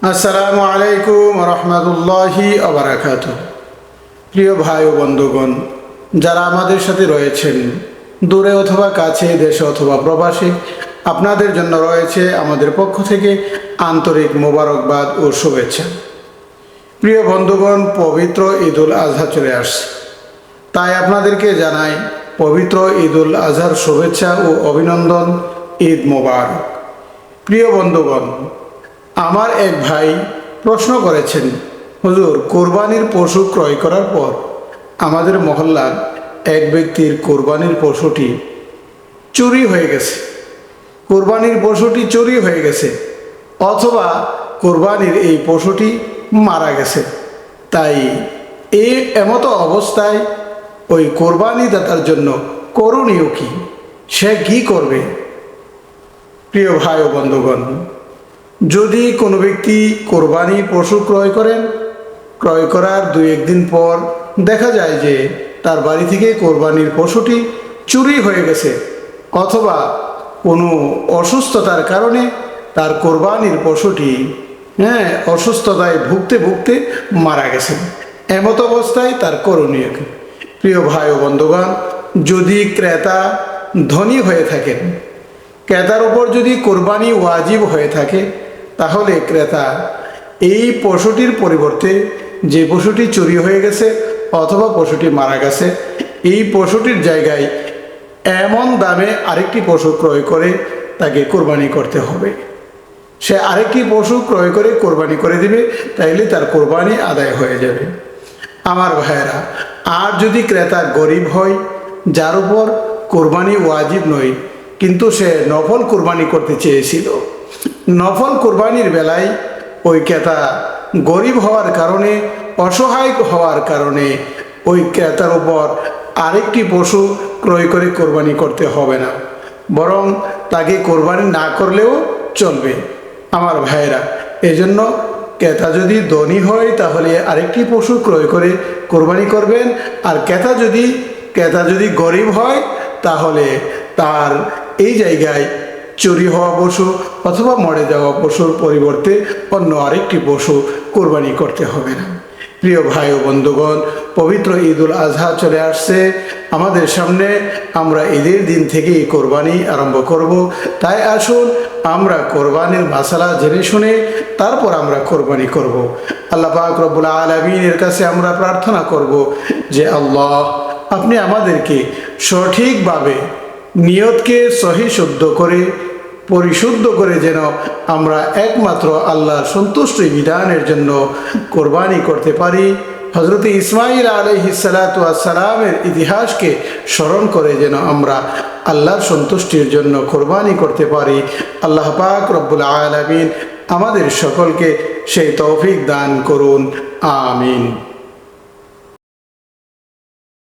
আসসালামু আলাইকুম রহমতুল্লাহি আবরাকাতুহ। প্রিয় ভাই ও বন্ধুগণ, যারা আমাদের সাথে রয়েছেন দূরে অথবা কাছে, দেশে অথবা প্রবাসী, আপনাদের জন্য রয়েছে আমাদের পক্ষ থেকে আন্তরিক মোবারকবাদ ও শুভেচ্ছা। প্রিয় বন্ধুগণ, পবিত্র ঈদুল আজহা চলে আসছে, তাই আপনাদেরকে জানাই পবিত্র ঈদুল আজহার শুভেচ্ছা ও অভিনন্দন। ঈদ মোবারক। প্রিয় বন্ধুগণ, আমার এক ভাই প্রশ্ন করেছেন, হুজুর, কোরবানির পশু ক্রয় করার পর আমাদের মহল্লার এক ব্যক্তির কোরবানির পশুটি চুরি হয়ে গেছে, অথবা কোরবানির এই পশুটি মারা গেছে। তাই এই এমতো অবস্থায় ওই কোরবানি দাতার জন্য করণীয় কি, সে কি করবে? প্রিয় ভাই ও বন্ধুগণ, যদি কোনো ব্যক্তি কোরবানি পশু ক্রয় করেন, ক্রয় করার 2-1 দিন পর দেখা যায় যে তার বাড়ি থেকে কোরবানির পশুটি চুরি হয়ে গেছে, অথবা কোনো অসুস্থতার কারণে তার কোরবানির পশুটি অসুস্থতায় ভুগতে ভুগতে মারা গেছে, এমত অবস্থায় তার করণীয় কি? প্রিয় ভাই ও বন্ধুগণ, যদি ক্রেতা ধনী হয়ে থাকেন, ক্রেতার উপর যদি কোরবানি ওয়াজিব হয়ে থাকে, তাহলে ক্রেতা এই পশুটির পরিবর্তে, যে পশুটি চুরি হয়ে গেছে অথবা পশুটি মারা গেছে, এই পশুটির জায়গায় এমন দামে আরেকটি পশু ক্রয় করে তাকে কোরবানি করতে হবে। সে আরেকটি পশু ক্রয় করে কোরবানি করে দিবে, তাইলে তার কোরবানি আদায় হয়ে যাবে। আমার ভাইয়েরা, আর যদি ক্রেতা গরিব হয়, যার উপর কোরবানি ওয়াজিব নয়, কিন্তু সে নফল কোরবানি করতে চেয়েছিল, নফল কোরবানির বেলায় ওই ক্রেতা গরিব হওয়ার কারণে, অসহায় হওয়ার কারণে ওই ক্রেতার উপর আরেকটি পশু ক্রয় করে কোরবানি করতে হবে না, বরং তাকে কোরবানি না করলেও চলবে। আমার ভাইয়েরা, এজন্য ক্রেতা যদি ধনী হয় তাহলে আরেকটি পশু ক্রয় করে কোরবানি করবেন, আর ক্রেতা যদি গরিব হয় তাহলে তার এই জায়গায় চুরি হওয়া পশু অথবা মরে যাওয়া পশুর পরিবর্তে অন্য আরেকটি পশু কোরবানি করতে হবে না। প্রিয় ভাই ও বন্ধুগণ, পবিত্র ঈদুল আজহা চলে আসছে আমাদের সামনে। আমরা ঈদের দিন থেকেই কোরবানি আরম্ভ করব। তাই আসুন আমরা কোরবানির মাসালা জেনে শুনে তারপর আমরা কোরবানি করব। আল্লাহ পাক রব্বুল আলামিনের কাছে আমরা প্রার্থনা করব যে আল্লাহ, আপনি আমাদেরকে সঠিকভাবে নিয়তকে পরিশুদ্ধ করে যেন আমরা একমাত্র আল্লাহর সন্তুষ্টি বিধানের জন্য কোরবানি করতে পারি। হযরত ইসমাঈল আলাইহিস সালাতু ওয়াস সালামের ইতিহাসকে স্মরণ করে যেন আমরা আল্লাহর সন্তুষ্টির জন্য কোরবানি করতে পারি। আল্লাহ পাক রব্বুল আলামিন আমাদের সকলকে সেই তৌফিক দান করুন। আমিন।